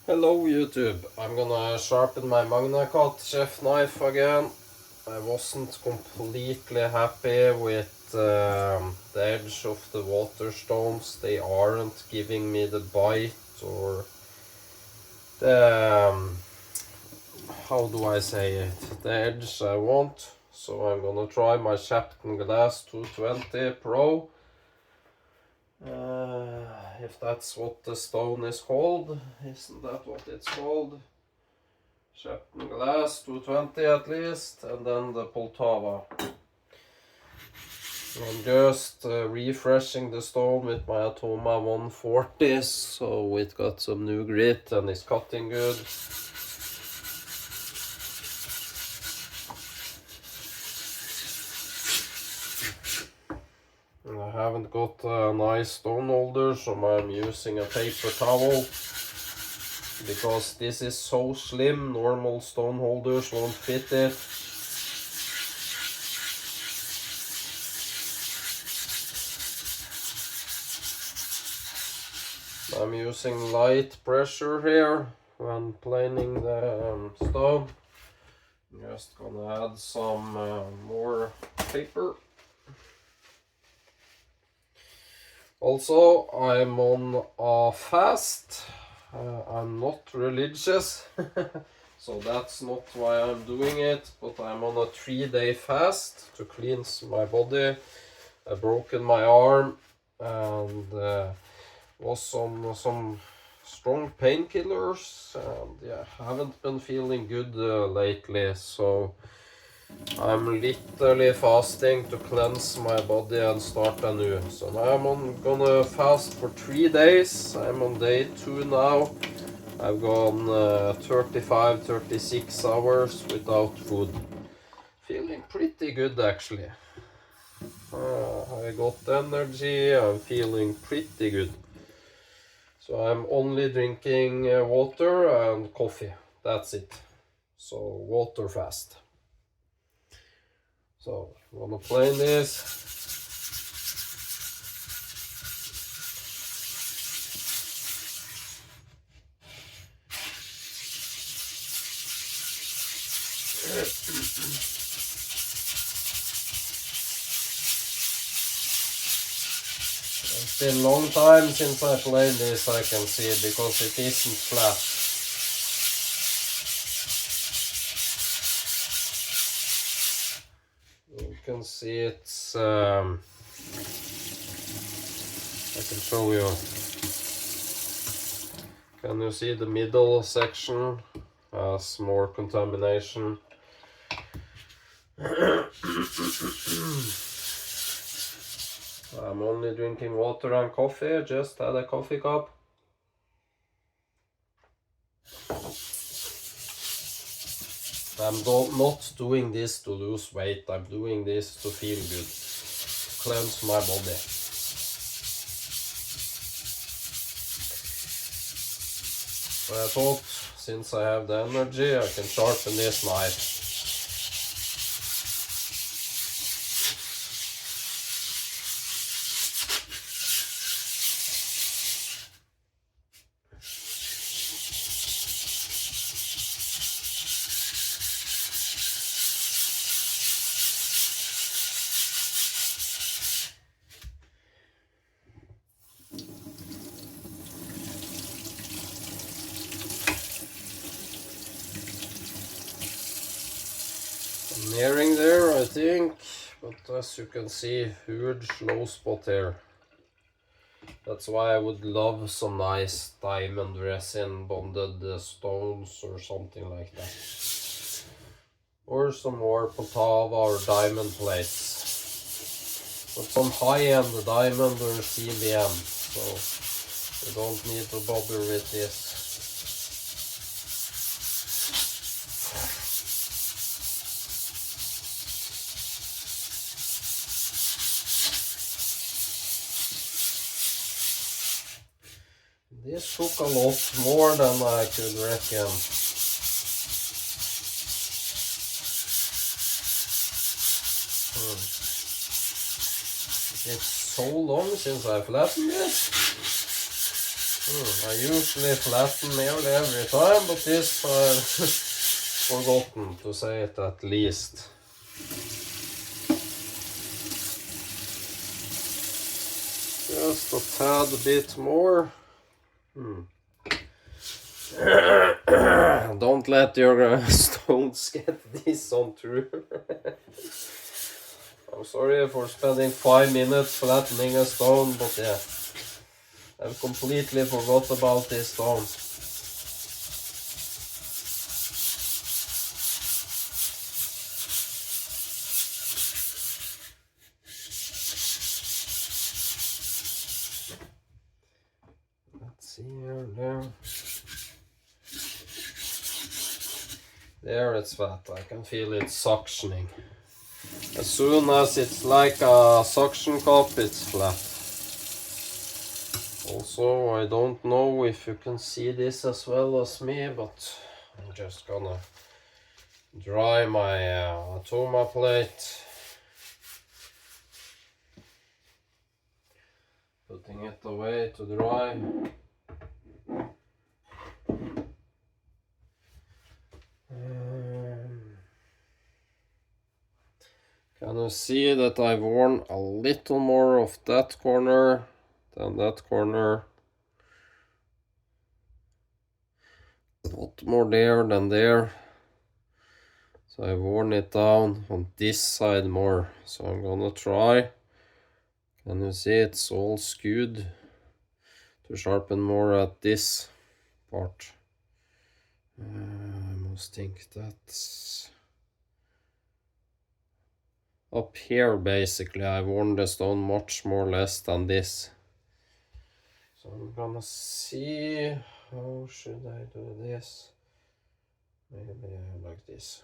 Hello YouTube, I'm gonna sharpen my magnacut chef knife again. I wasn't completely happy with the edge of the water stones. They aren't giving me the bite or the, how do I say it, the edge I want. So I'm gonna try my Sharpening Glass 220 Pro. If that's what the stone is called, isn't that what it's called? Sharpening Glass 220 at least, and then the Poltava. I'm just refreshing the stone with my Atoma 140, so it got some new grit and is cutting good. And I haven't got a nice stone holder, so I'm using a paper towel. Because this is so slim, normal stone holders won't fit it. I'm using light pressure here when planing the stone. I'm just gonna add some more paper. Also, I'm on a fast. I'm not religious, so that's not why I'm doing it, but I'm on a 3-day fast to cleanse my body. I've broken my arm and was on some strong painkillers, and yeah, haven't been feeling good lately, so I'm literally fasting to cleanse my body and start anew. So now gonna fast for 3 days. I'm on day 2 now. I've gone 35-36 hours without food. Feeling pretty good actually. I got energy, I'm feeling pretty good. So I'm only drinking water and coffee, that's it. So water fast. So I'm gonna plane this. It's been a long time since I played this, I can see, because it isn't flat. You can see it's, I can show you. Can you see the middle section has more contamination? I'm only drinking water and coffee, just had a coffee cup. I'm not doing this to lose weight, I'm doing this to feel good, cleanse my body. So I thought, since I have the energy, I can sharpen this knife. Nearing there, I think, but as you can see, huge low spot here. That's why I would love some nice diamond resin bonded stones or something like that. Or some more Poltava or diamond plates. But some high-end diamond or CBM, so you don't need to bother with this. This took a lot more than I could reckon. It's so long since I flattened it. I usually flatten nearly every time, but this I've forgotten to say it at least. Just a tad bit more. Don't let your stones get this on through. I'm sorry for spending 5 minutes flattening a stone, but yeah, I've completely forgot about this stone. Let's see here, there it's flat. I can feel it suctioning. As soon as it's like a suction cup, it's flat. Also, I don't know if you can see this as well as me, but I'm just gonna dry my Atoma plate. Putting it away to dry. Can you see that I've worn a little more of that corner than that corner? A lot more there than there. So I've worn it down on this side more. So I'm gonna try. Can you see it's all skewed? To sharpen more at this part. I must think that's up here. Basically I've worn the stone much more less than this. So I'm gonna see, how should I do this? Maybe like this.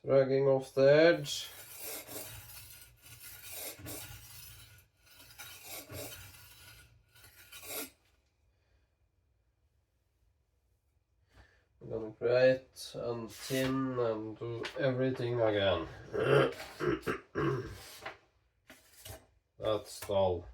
Dragging off the edge. I'm gonna create and thin and do everything again. That's dull.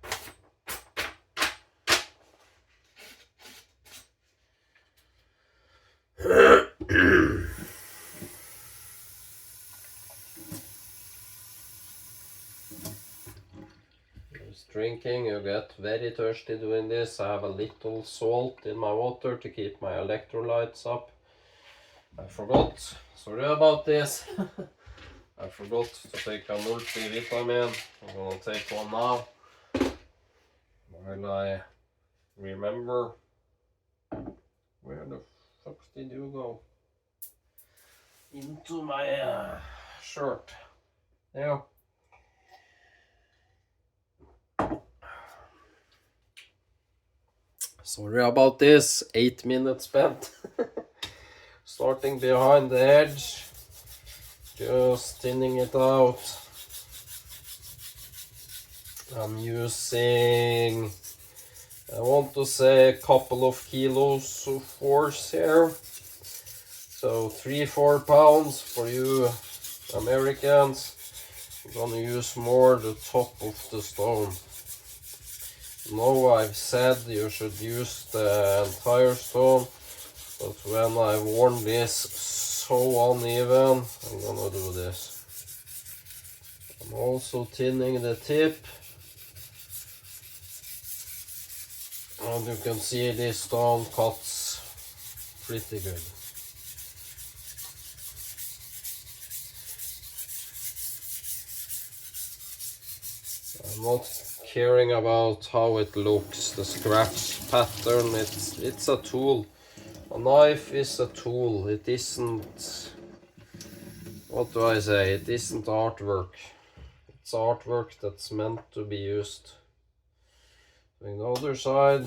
Just drinking, you get very thirsty doing this. I have a little salt in my water to keep my electrolytes up. I forgot, sorry about this. I forgot to take a multivitamin. I'm gonna take one now while I remember. Where the fuck did you go? Into my shirt. There. Sorry about this. 8 minutes spent. Starting behind the edge. Just thinning it out. I'm using, I want to say, a couple of kilos of force here. So 3-4 pounds for you Americans. I'm gonna use more the top of the stone. Now I've said you should use the entire stone, but when I've worn this so uneven, I'm gonna do this. I'm also thinning the tip. And you can see this stone cuts pretty good. I'm not caring about how it looks, the scratch pattern. It's a tool. A knife is a tool. It isn't, what do I say, it isn't artwork. It's artwork that's meant to be used. Doing the other side,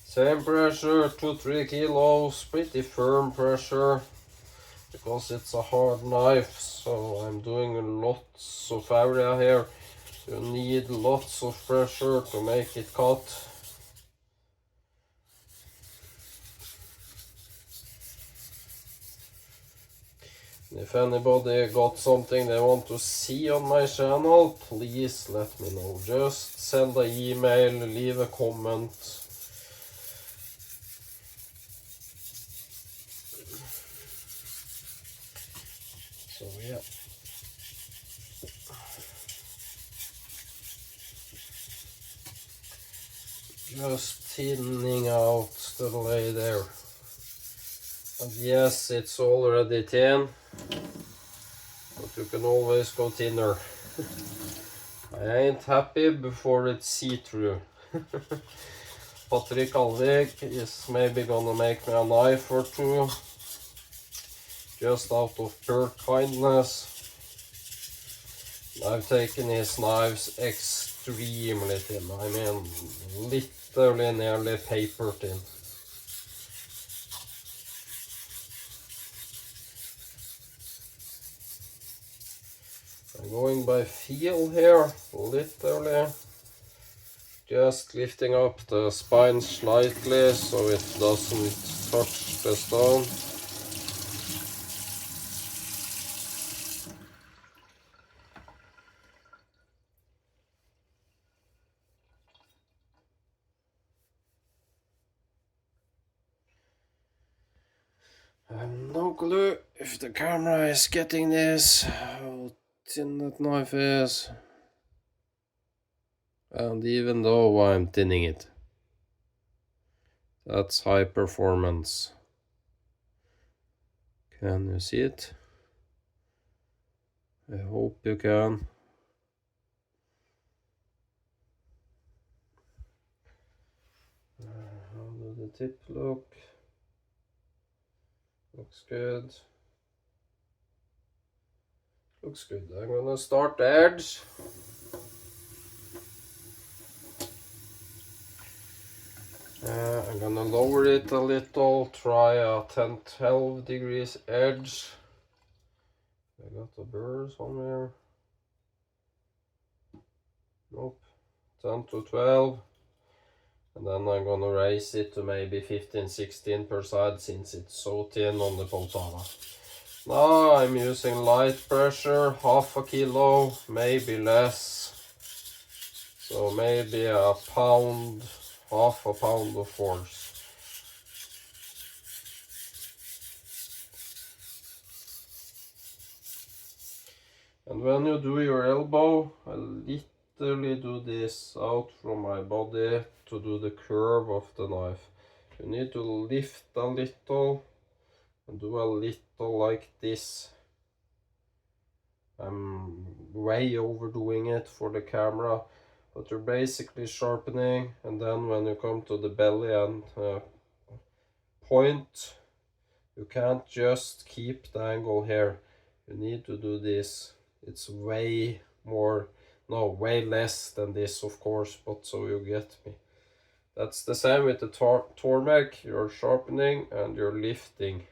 same pressure, 2-3 kilos, pretty firm pressure because it's a hard knife. So I'm doing lots of area here. You need lots of pressure to make it cut. If anybody got something they want to see on my channel, please let me know. Just send an email, leave a comment. So yeah. Just thinning out the lay there. And yes, it's already thin, but you can always go thinner. I ain't happy before it's see-through. Patrick Alvik is maybe gonna make me a knife or two, just out of pure kindness. I've taken his knives extremely thin. I mean, literally nearly paper thin. I'm going by feel here, literally. Just lifting up the spine slightly so it doesn't touch the stone. I have no clue if the camera is getting this, how thin that knife is. And even though I'm thinning it, that's high performance. Can you see it? I hope you can. How does the tip look? Looks good. Looks good. I'm gonna start the edge. I'm gonna lower it a little, try a 10-12 degrees edge. I got a burr somewhere. Nope. 10 to 12. And then I'm gonna raise it to maybe 15-16 per side since it's so thin on the Poltava. Now I'm using light pressure, half a kilo, maybe less. So maybe a pound, half a pound of force. And when you do your elbow, I literally do this out from my body to do the curve of the knife. You need to lift a little and do a little like this. I'm way overdoing it for the camera, but you're basically sharpening, and then when you come to the belly and point, you can't just keep the angle here. You need to do this. It's way more, no, way less than this, of course, but so you get me. That's the same with the Tormek. You're sharpening and you're lifting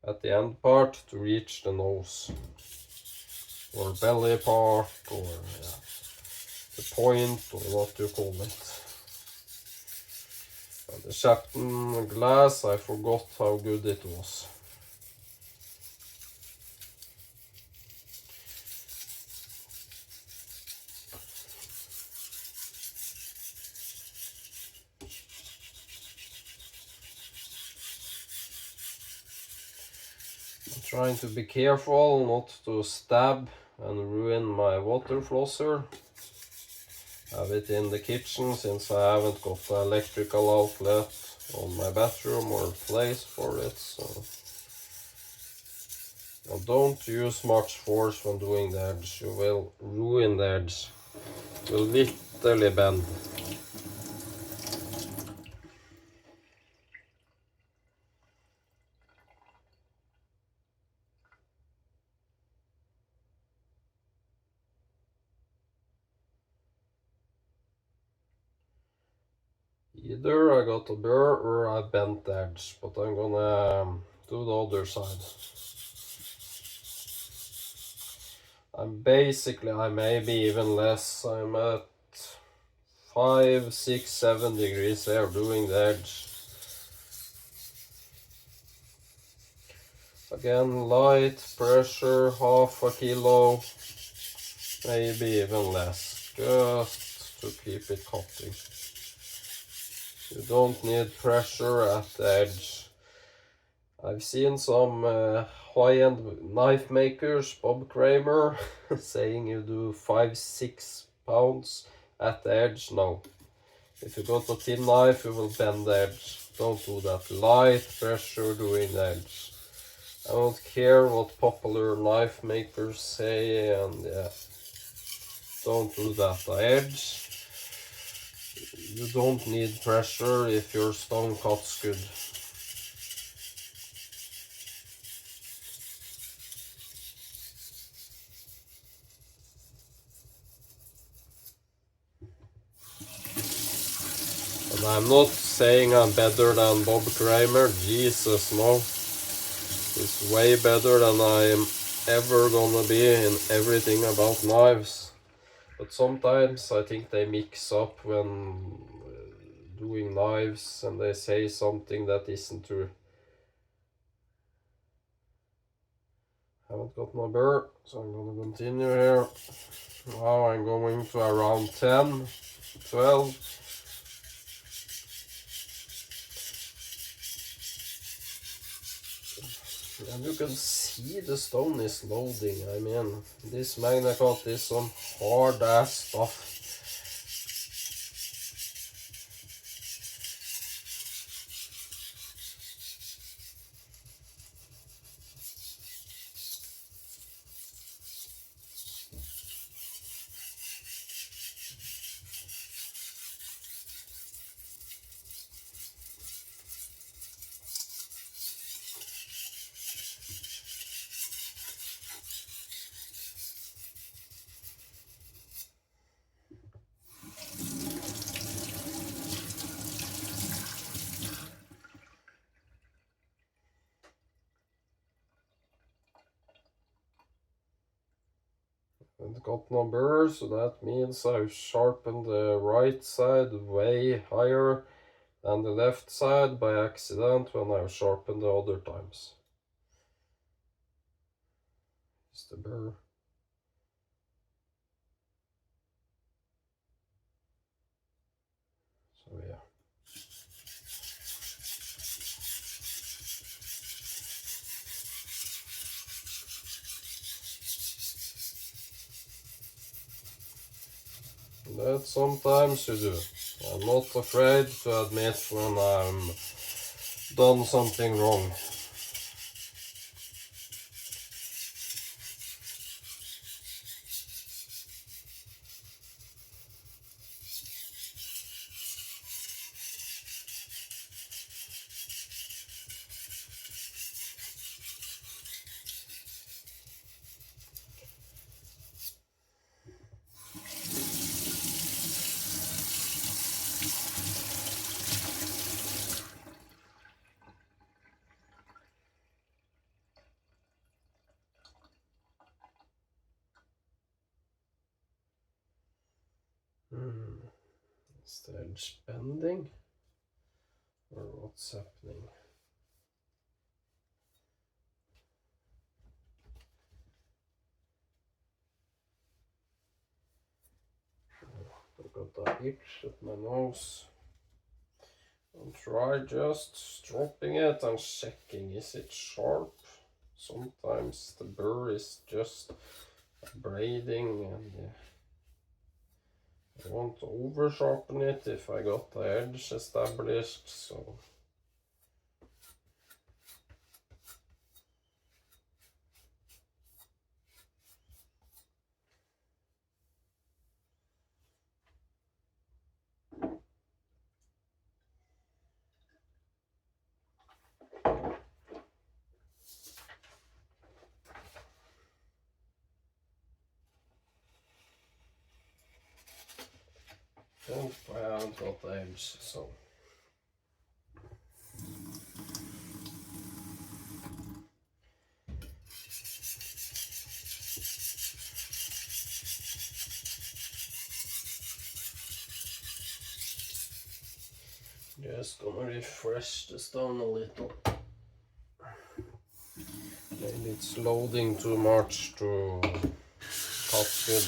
at the end part to reach the nose or belly part, or yeah, the point, or what you call it. And the Sharpening glass, I forgot how good it was. I'm trying to be careful not to stab and ruin my water flosser. Have it in the kitchen since I haven't got the electrical outlet on my bathroom or place for it. So now don't use much force when doing the edge. You will ruin the edge. It will literally bend. Either I got a burr or I bent the edge, but I'm gonna do the other side. I'm basically, I maybe even less, I'm at 5, 6, 7 degrees there doing the edge. Again, light pressure, half a kilo, maybe even less, just to keep it cutting. You don't need pressure at the edge. I've seen some high-end knife makers, Bob Kramer, saying you do 5-6 pounds at the edge. No. If you got a thin knife, you will bend the edge. Don't do that. Light pressure doing the edge. I don't care what popular knife makers say, and yeah, don't do that. The edge, you don't need pressure if your stone cuts good. And I'm not saying I'm better than Bob Kramer. Jesus, no. He's way better than I'm ever gonna be in everything about knives. But sometimes I think they mix up when doing knives and they say something that isn't true. Haven't got my burr, so I'm gonna continue here. Now I'm going to around 10, 12. And you can see the stone is loading. I mean, this magnacut is some hard ass stuff. And got no burr, so that means I've sharpened the right side way higher than the left side by accident when I've sharpened the other times. It's the burr. So yeah. That sometimes you do. I'm not afraid to admit when I'm done something wrong. Is the edge bending? Or what's happening? I've got that itch at my nose. I'll try just dropping it and checking, is it sharp? Sometimes the burr is just braiding, and I want to over sharpen it if I got the edge established, so oh, I haven't got the edge, so just gonna refresh the stone a little. Maybe it's loading too much to cut good.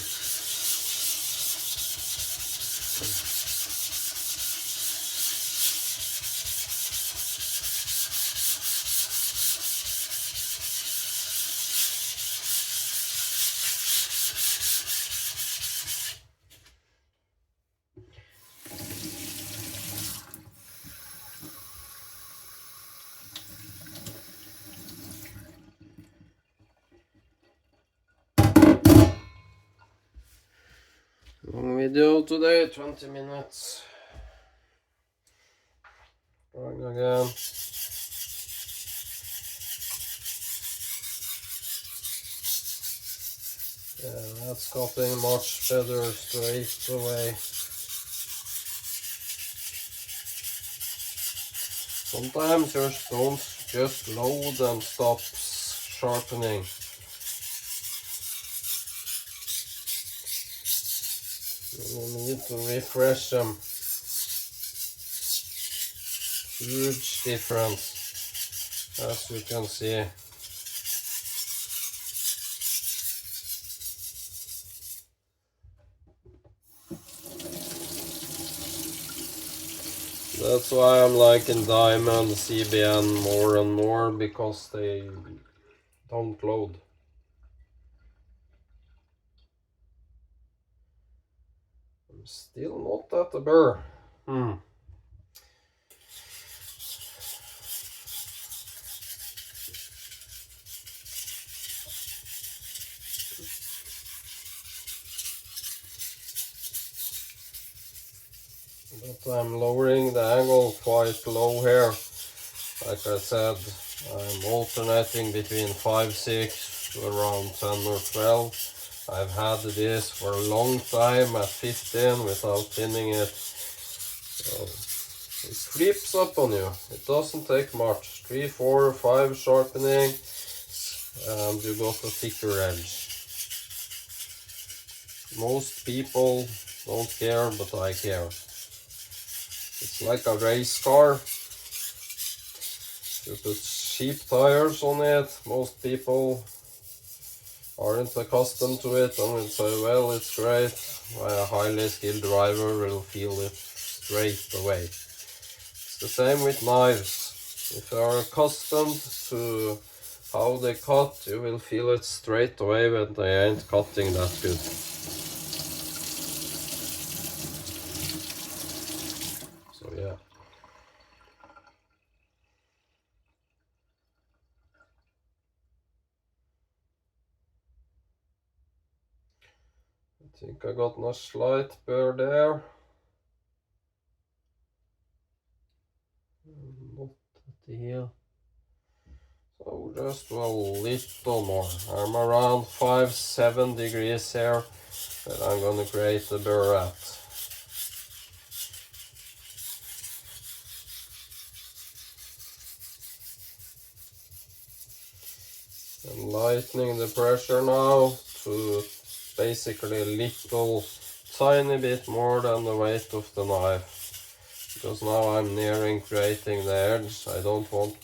Long video today, 20 minutes. Going again. Yeah, that's cutting much better straight away. Sometimes your stones just load and stops sharpening. You need to refresh them. Huge difference, as you can see. That's why I'm liking Diamond CBN more and more, because they don't load. I'm still not at the burr. But I'm lowering the angle quite low here. Like I said, I'm alternating between 5, 6 to around 10 or 12. I've had this for a long time at 15 without pinning it. So it creeps up on you. It doesn't take much. 3, 4, 5 sharpening and you got a thicker edge. Most people don't care, but I care. It's like a race car. You put cheap tires on it, most people aren't accustomed to it and will say, well, it's great. A highly skilled driver will feel it straight away. It's the same with knives. If you are accustomed to how they cut, you will feel it straight away when they ain't cutting that good. So yeah. I think I got a slight burr there. Not at the heel. So just a little more. I'm around 5-7 degrees here that I'm gonna create the burr at. I'm lightening the pressure now to basically a little tiny bit more than the weight of the knife, because now I'm nearing creating the edge. I don't want...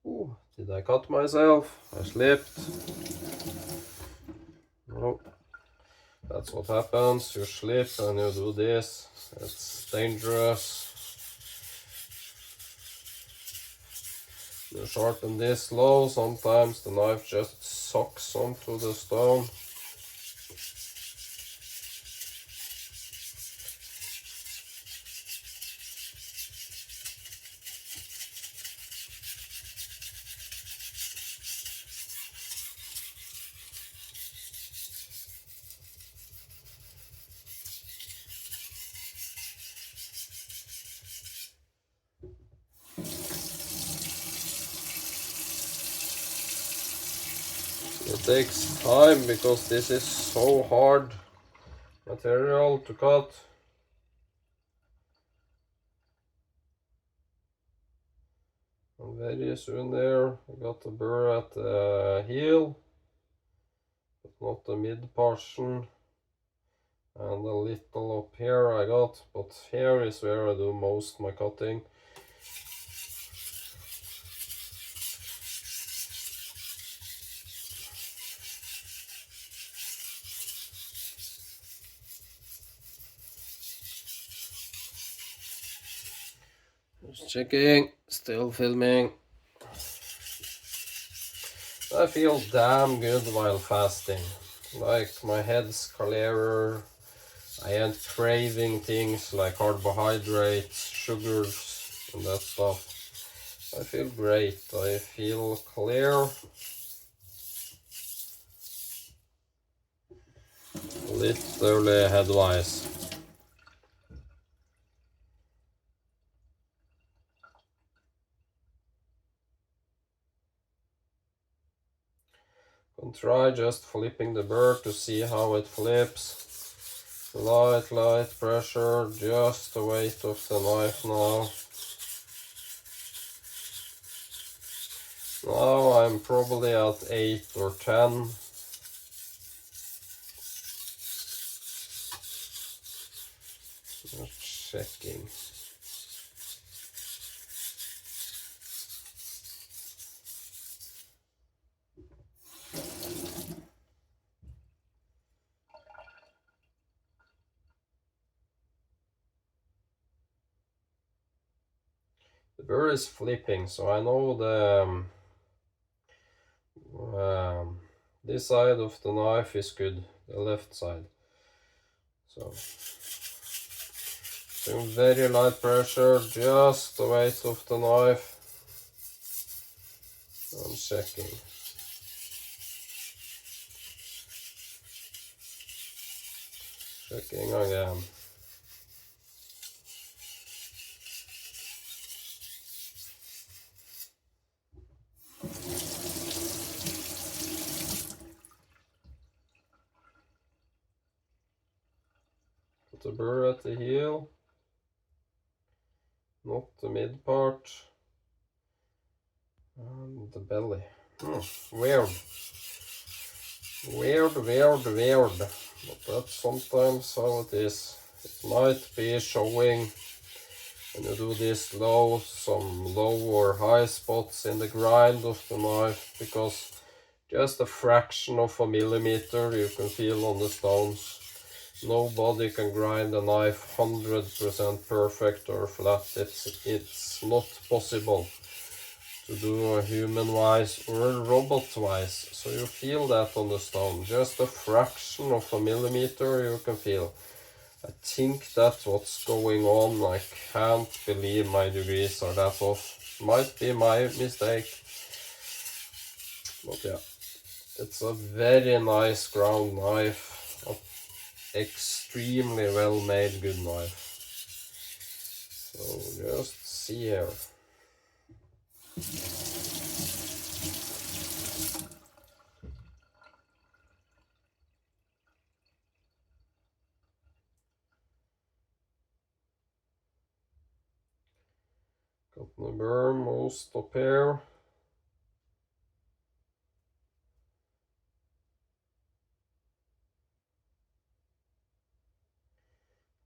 Ooh, did I cut myself? I slipped. No, that's what happens. You slip and you do this. It's dangerous. You sharpen this low, sometimes the knife just sucks onto the stone. It takes time because this is so hard material to cut. And very soon there, I got the burr at the heel, but not the mid portion. And a little up here I got, but here is where I do most my cutting. Just checking, still filming. I feel damn good while fasting. Like my head's clearer. I ain't craving things like carbohydrates, sugars, and that stuff. I feel great. I feel clear. Literally headwise. And try just flipping the bird to see how it flips. Light pressure, just the weight of the knife now. Now I'm probably at 8 or 10. Just checking. The bird is flipping, so I know this side of the knife is good, the left side. So very light pressure, just the weight of the knife. I'm checking. Checking again. Put the burr at the heel, not the mid part, and the belly. Weird. Weird. But that's sometimes how it is. It might be showing when you do this low, some low or high spots in the grind of the knife, because just a fraction of a millimeter you can feel on the stones. Nobody can grind a knife 100% perfect or flat. It's not possible to do a human-wise or a robot-wise. So you feel that on the stone. Just a fraction of a millimeter you can feel. I think that's what's going on. I can't believe my degrees are that off. Might be my mistake. But yeah, it's a very nice ground knife. Extremely well made good knife. So just see here. Got the burr most up here.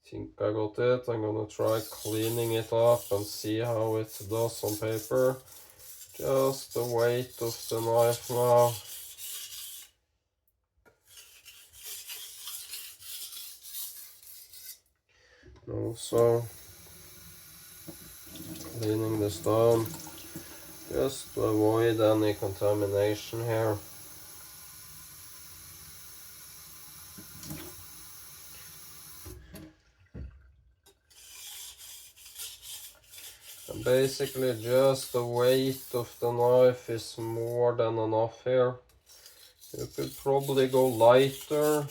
Think I got it. I'm gonna try cleaning it up and see how it does on paper. Just the weight of the knife now. Also cleaning the stone just to avoid any contamination here. And basically just the weight of the knife is more than enough here. You could probably go lighter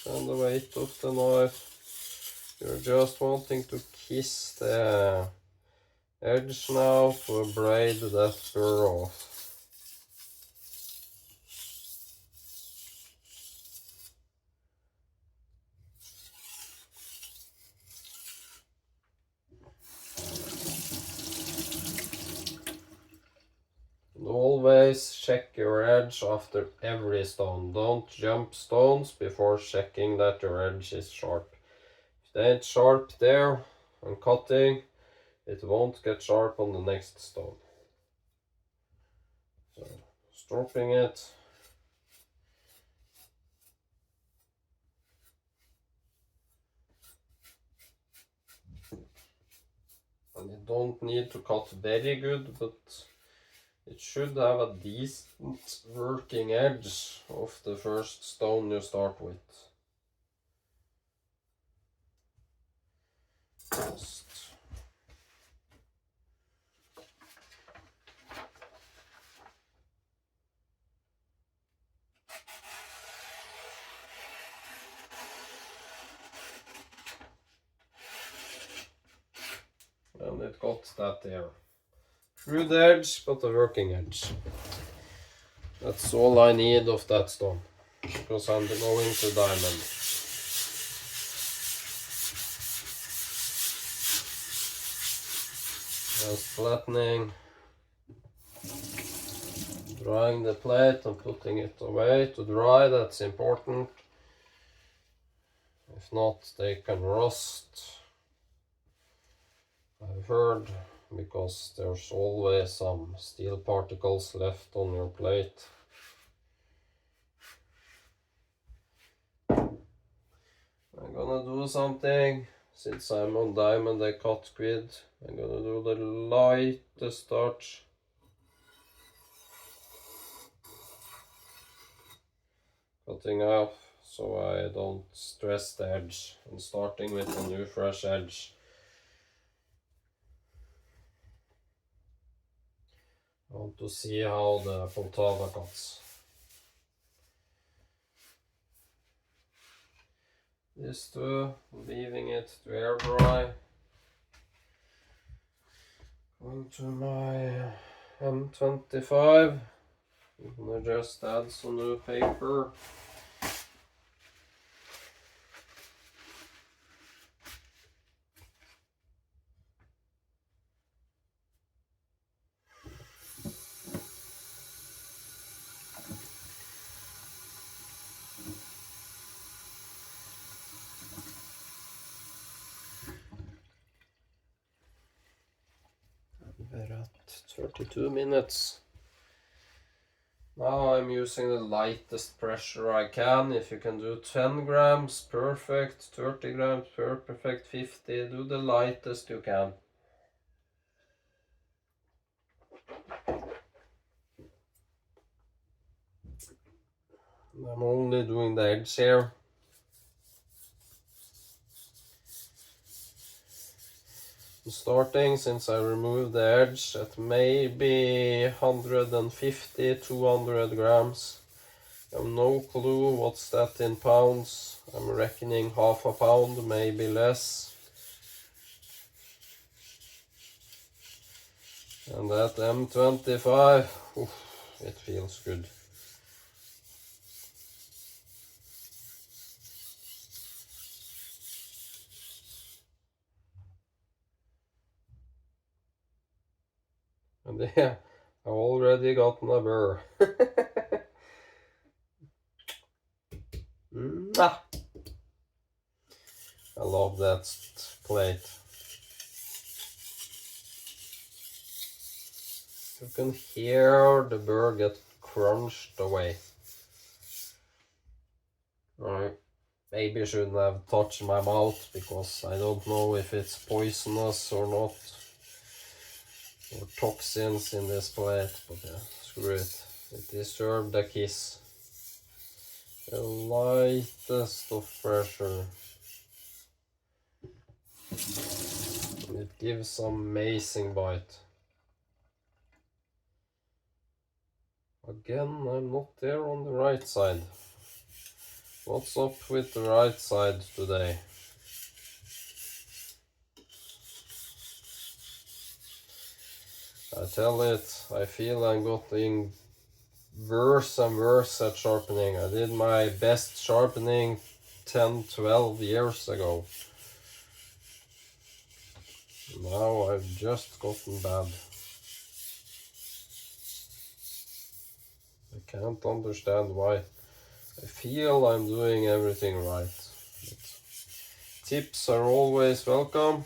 than the weight of the knife. You're just wanting to kiss the edge now to braid that burr off. And always check your edge after every stone. Don't jump stones before checking that your edge is sharp. If it ain't sharp there and cutting, it won't get sharp on the next stone. So, stropping it. And don't need to cut very good, but it should have a decent working edge of the first stone you start with. Just and it got that there. Crude edge, but a working edge. That's all I need of that stone, because I'm going to diamond. Just flattening, drying the plate and putting it away to dry, that's important. If not, they can rust, I've heard, because there's always some steel particles left on your plate. I'm gonna do something, since I'm on diamond I cut grid. I'm gonna do the lightest touch. Cutting off so I don't stress the edge, and starting with a new fresh edge. I want to see how the Poltava cuts. This too, leaving it to air dry. Going to my M25. I'm gonna just add some new paper. We're at 32 minutes. Now I'm using the lightest pressure I can. If you can do 10 grams, perfect. 30 grams, perfect. 50, do the lightest you can. I'm only doing the edge here. I'm starting, since I removed the edge, at maybe 150, 200 grams. I have no clue what's that in pounds. I'm reckoning half a pound, maybe less. And that M25, oof, it feels good. And yeah, I've already gotten a burr. I love that plate. You can hear the burr get crunched away. Right. Maybe I shouldn't have touched my mouth, because I don't know if it's poisonous or not, or toxins in this plate, but yeah, screw it. It deserved a kiss. The lightest of pressure. It gives some amazing bite. Again, I'm not there on the right side. What's up with the right side today? I tell it, I feel I'm getting worse and worse at sharpening. I did my best sharpening 10-12 years ago. Now I've just gotten bad. I can't understand why. I feel I'm doing everything right. But tips are always welcome.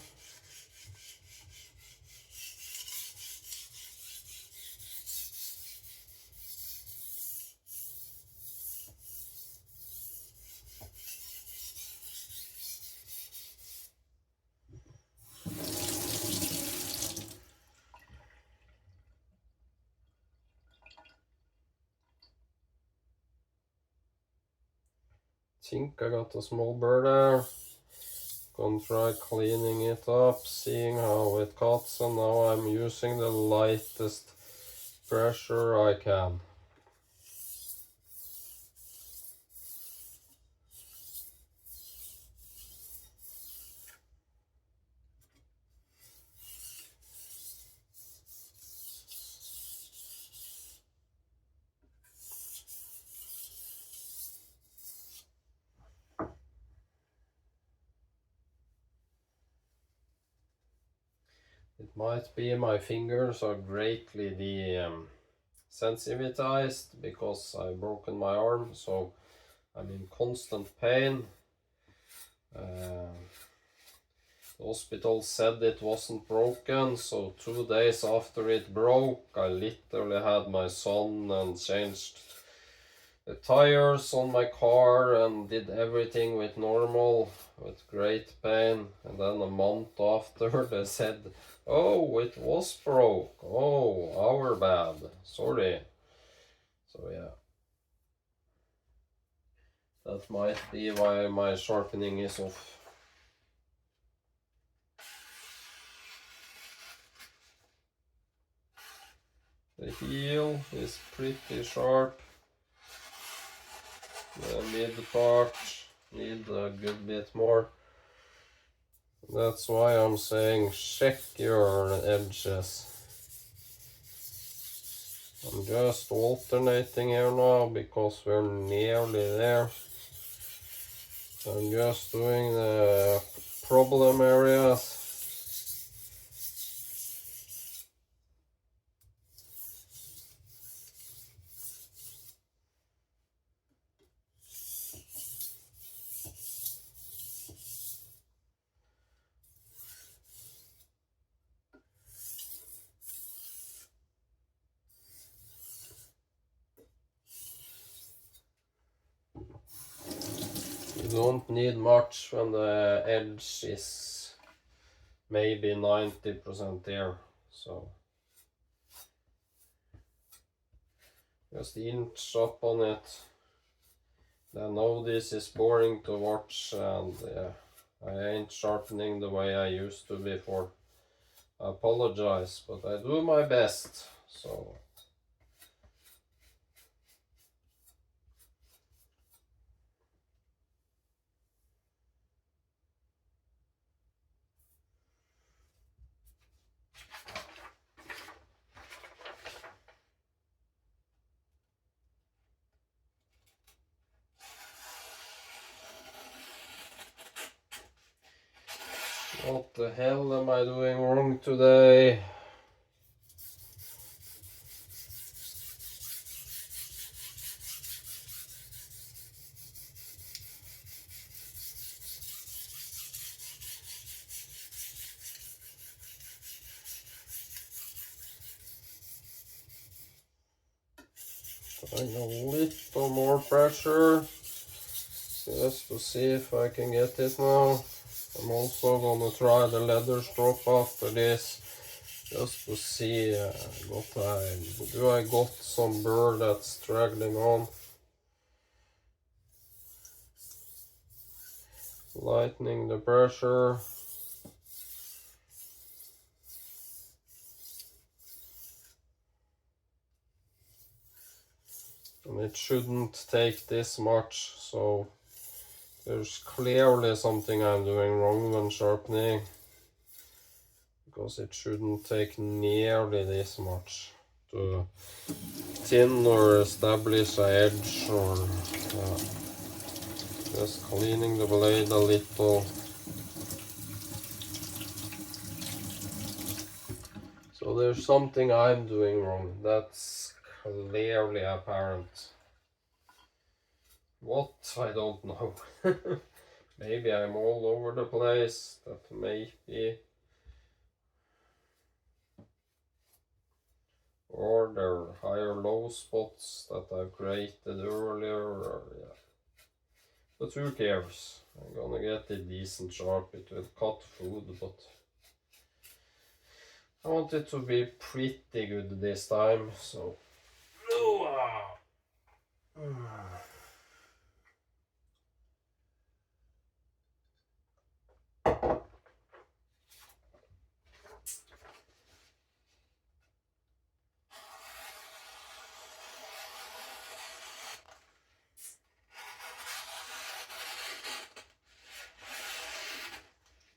think I got a small burr there. Gonna try cleaning it up, seeing how it cuts, and now I'm using the lightest pressure I can. It might be my fingers are greatly sensitized because I've broken my arm, so I'm in constant pain. The hospital said it wasn't broken, so 2 days after it broke, I literally had my son and changed the tires on my car and did everything with normal, with great pain. And then a month after they said, oh, it was broke. Oh, our bad. Sorry. So yeah. That might be why my sharpening is off. The heel is pretty sharp. The mid part need a good bit more. That's why I'm saying check your edges. I'm just alternating here now because we're nearly there. I'm just doing the problem areas. You don't need much when the edge is maybe 90% there, so just inch up on it. I know this is boring to watch, and yeah, I ain't sharpening the way I used to before. I apologize, but I do my best, so. What the hell am I doing wrong today? Trying a little more pressure, just to see if I can get it now. I'm also gonna try the leather strop after this, just to see do I got some burr that's straggling on. Lightening the pressure. And it shouldn't take this much, so there's clearly something I'm doing wrong when sharpening, because it shouldn't take nearly this much to thin or establish an edge, or just cleaning the blade a little. So there's something I'm doing wrong, that's clearly apparent. What? I don't know. Maybe I'm all over the place, that may be. Or there are higher low spots that I've created earlier, or yeah. But who cares? I'm gonna get it decent sharp. It will cut food, but I want it to be pretty good this time, so.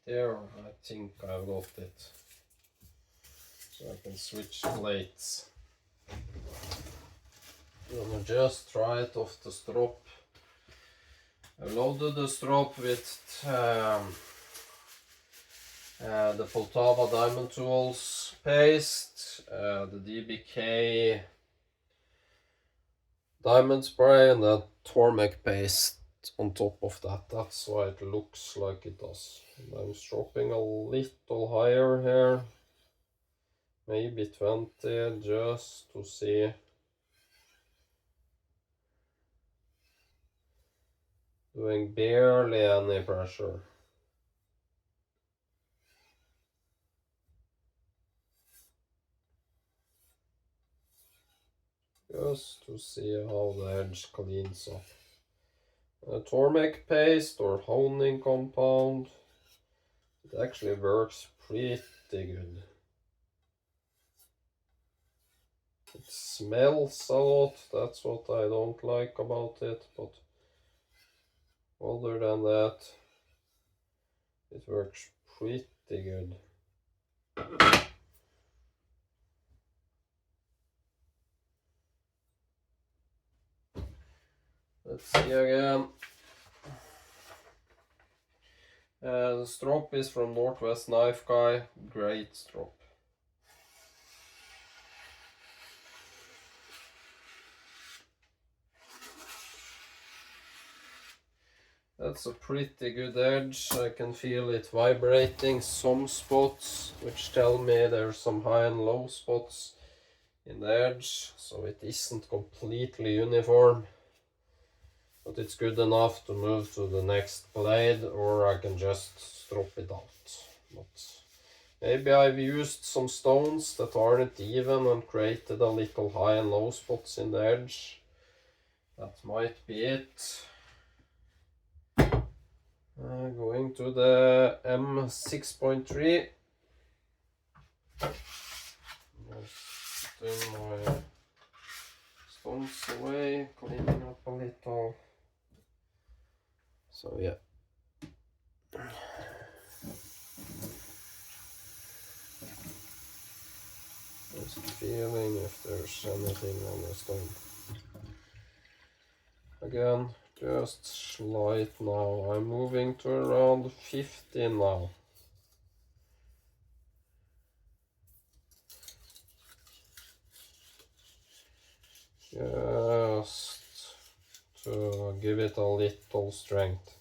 there. I think I've got it. So I can switch plates. I'm gonna just try it off the strop. I loaded the strop with the Poltava Diamond Tools paste, the DBK diamond spray, and that Tormek paste on top of that. That's why it looks like it does. And I'm stropping a little higher here, maybe 20, just to see. Doing barely any pressure. Just to see how the edge cleans up. Tormek paste or honing compound, it actually works pretty good. It smells a lot, that's what I don't like about it, but other than that, it works pretty good. Let's see again. The strop is from Northwest Knife Guy. Great strop. That's a pretty good edge. I can feel it vibrating some spots, which tell me there's some high and low spots in the edge, so it isn't completely uniform. But it's good enough to move to the next blade, or I can just strop it out. But maybe I've used some stones that aren't even and created a little high and low spots in the edge. That might be it. Going to the M6.3. Putting my stones away, cleaning up a little. So yeah. Just feeling if there's anything on the stone. Again, just slight now. I'm moving to around 50 now. Just to give it a little strength.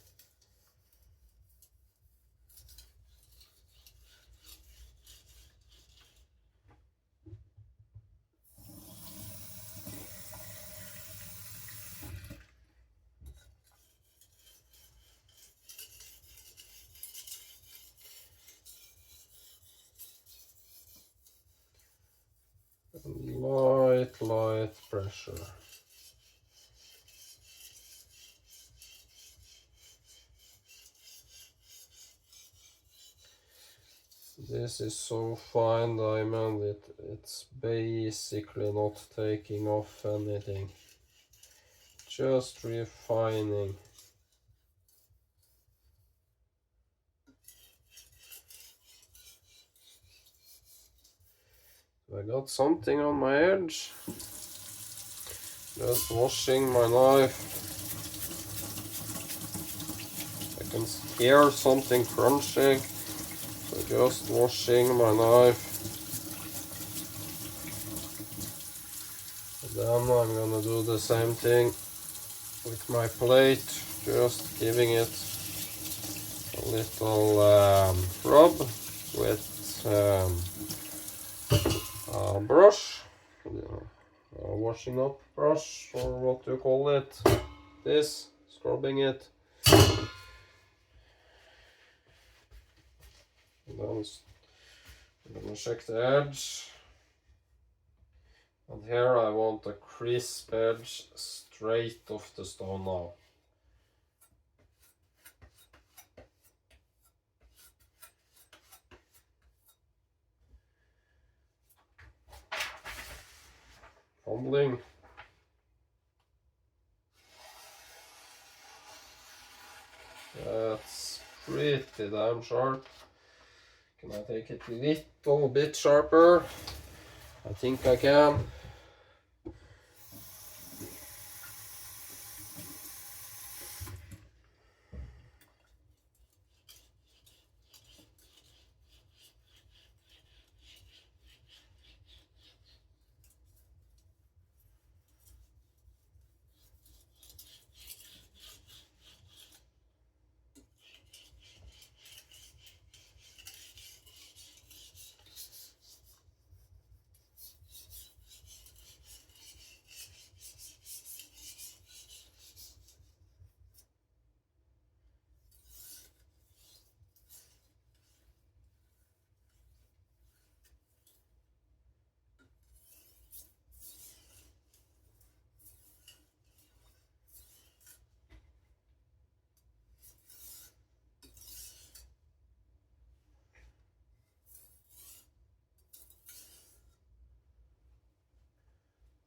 Light pressure. This is so fine diamond, it's basically not taking off anything. Just refining. I got something on my edge. Just washing my knife. I can hear something crunching. So just washing my knife. And then I'm gonna do the same thing with my plate. Just giving it a little rub with a brush, a washing up brush, or what you call it, this, scrubbing it. And then I'm gonna check the edge, and here I want a crisp edge straight off the stone now. Fumbling. That's pretty pretty damn sharp. Can I take it a little bit sharper? I think I can.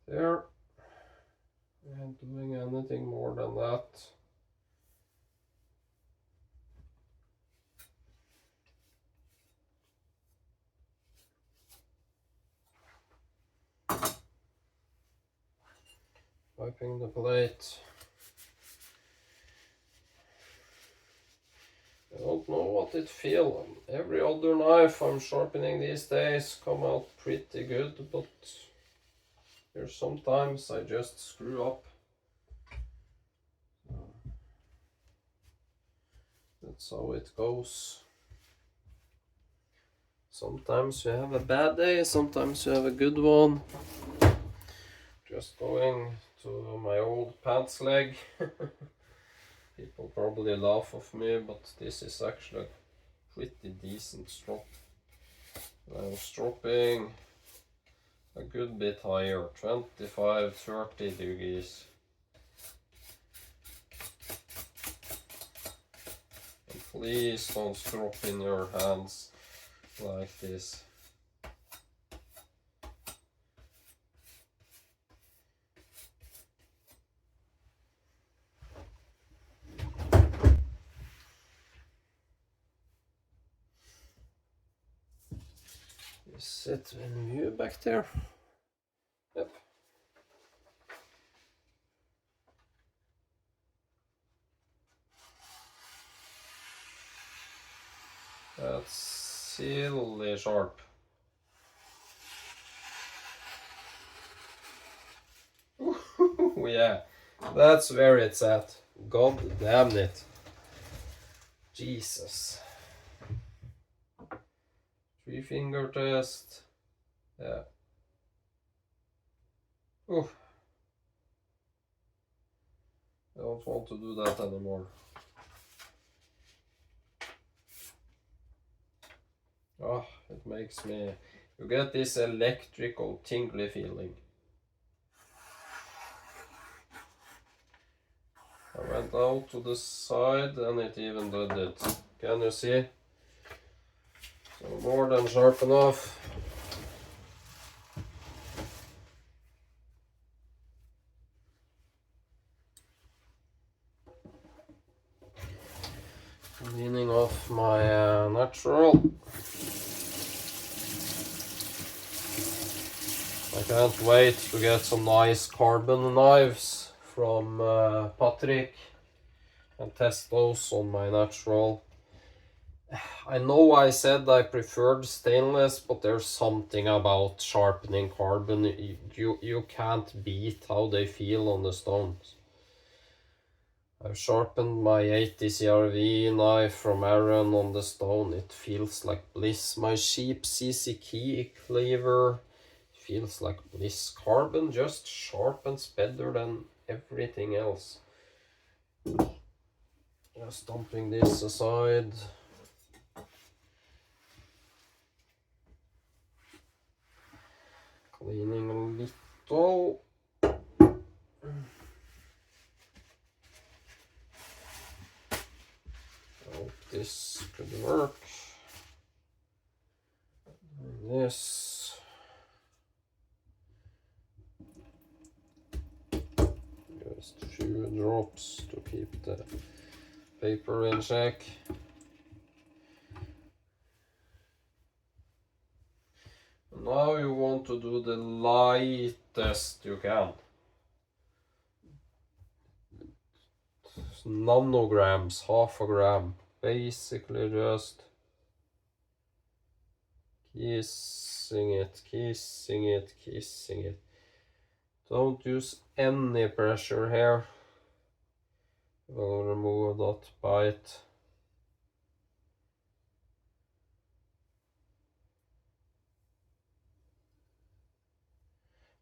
There. I ain't doing anything more than that. Wiping the plate. I don't know what it feels. Every other knife I'm sharpening these days come out pretty good, but there's sometimes I just screw up. That's how it goes. Sometimes you have a bad day, sometimes you have a good one. Just going to my old pants leg. People probably laugh of me, but this is actually a pretty decent strop. I'm stropping a good bit higher, 25-30 degrees. And please don't strop in your hands like this. Is it in view back there? Yep. That's silly sharp. Yeah, that's where it's at. God damn it. Jesus. 3-finger test. Yeah. Oof. I don't want to do that anymore. Oh, it makes me... You get this electrical tingly feeling. I went out to the side and it even did it. Can you see? So more than sharp enough. Cleaning off my natural. I can't wait to get some nice carbon knives from Patrick and test those on my natural. I know I said I preferred stainless, but there's something about sharpening carbon. You can't beat how they feel on the stones. I've sharpened my 80 CRV knife from Aaron on the stone. It feels like bliss. My cheap CC key cleaver feels like bliss. Carbon just sharpens better than everything else. Just dumping this aside. Cleaning a little. Hope this could work. And this. Just a few drops to keep the paper in check. Now you want to do the lightest you can. Nanograms, half a gram. Basically just kissing it, kissing it, kissing it. Don't use any pressure here. We'll remove that bite.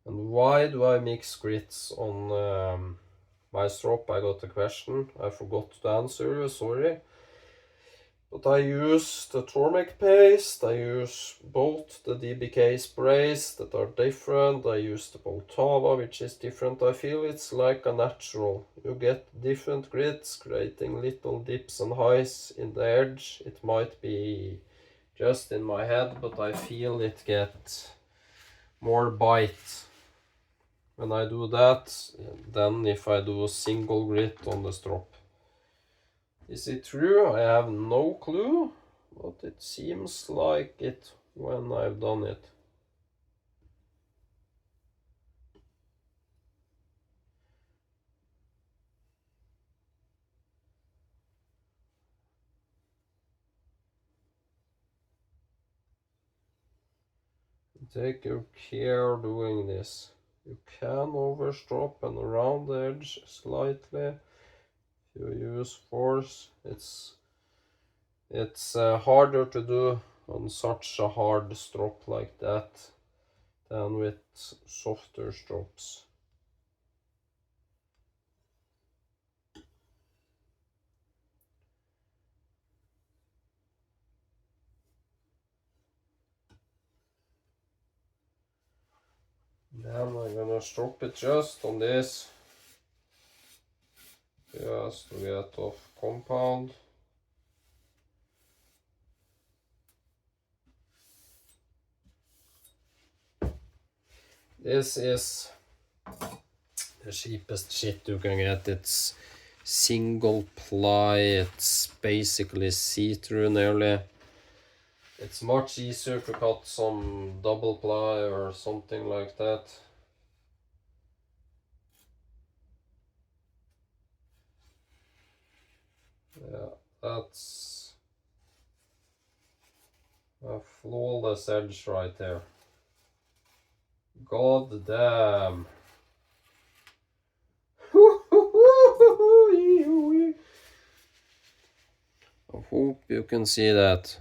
And why do I mix grits on my strop? I got a question. I forgot to answer you, sorry. But I use the turmeric paste, I use both the DBK sprays that are different, I use the Poltava which is different. I feel it's like a natural. You get different grits creating little dips and highs in the edge. It might be just in my head, but I feel it gets more bite when I do that than if I do a single grit on the strop. Is it true? I have no clue, but it seems like it when I've done it. Take your care doing this. You can overstrop and around the edge slightly. If you use force, it's harder to do on such a hard strop like that than with softer strops. Then I'm gonna strop it just on this, just to get off compound. This is the cheapest shit you can get. It's single ply, it's basically see-through nearly. It's much easier to cut some double ply or something like that. Yeah, that's a flawless edge right there. God damn. I hope you can see that.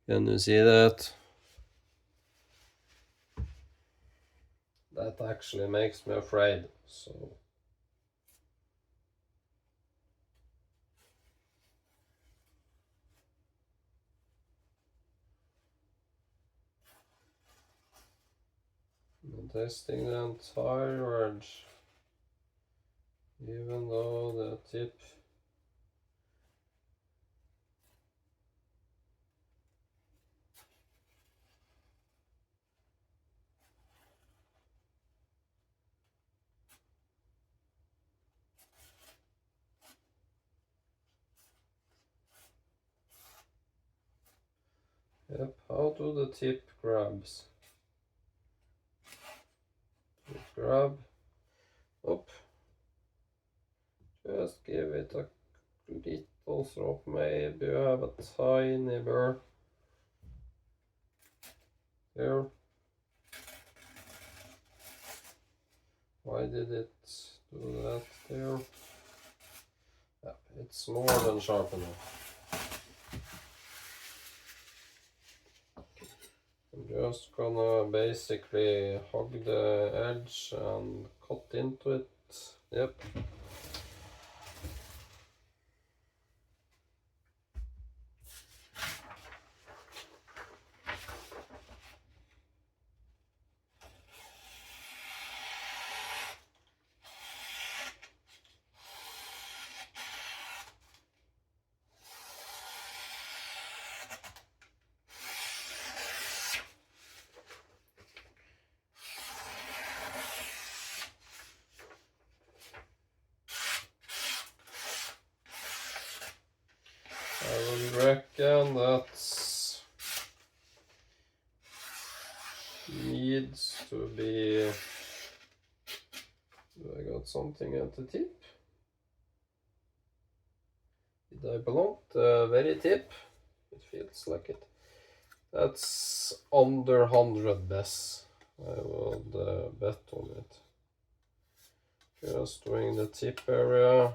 Can you see that? That actually makes me afraid, so. I'm testing the entire edge, even though the tip. Yep, how do the tip grabs? Grab up, just give it a little strop. Maybe you have a tiny burr here. Why did it do that there? Yeah, it's more than sharp enough. I'm just gonna basically hug the edge and cut into it. Yep. I would reckon that's needs to be... Do I got something at the tip? Did I blunt the very tip? It feels like it. That's under 100 bes. I would bet on it. Just doing the tip area.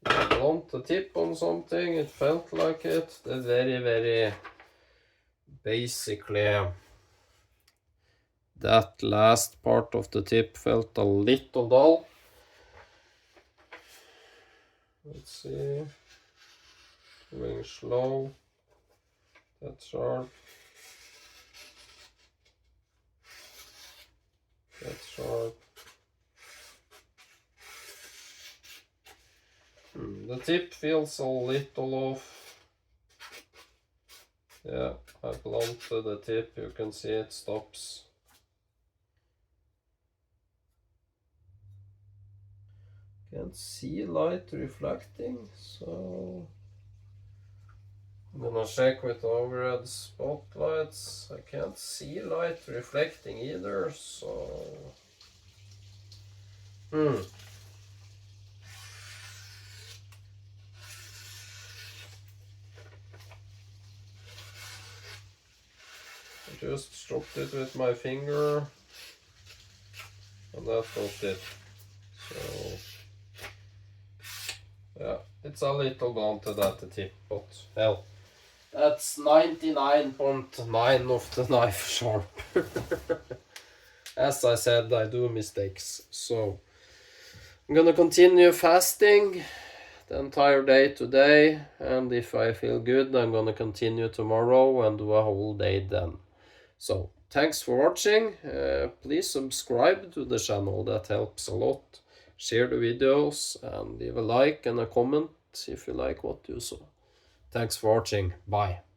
I blunt the tip on something, it felt like it. The very basically that last part of the tip felt a little dull. Let's see. Going slow. That's sharp. That's sharp. The tip feels a little off. Yeah, I blunted the tip, you can see it stops. Can't see light reflecting, so I'm gonna check with overhead spotlights. I can't see light reflecting either, so I just stroked it with my finger and that got it. So yeah, it's a little blunted at the tip, but hell, that's 99.9 of the knife sharp. As I said, I do mistakes, so I'm gonna continue fasting the entire day today, and if I feel good, I'm gonna continue tomorrow and do a whole day then. So thanks for watching. Please subscribe to the channel, that helps a lot. Share the videos and leave a like and a comment if you like what you saw. Thanks for watching. Bye.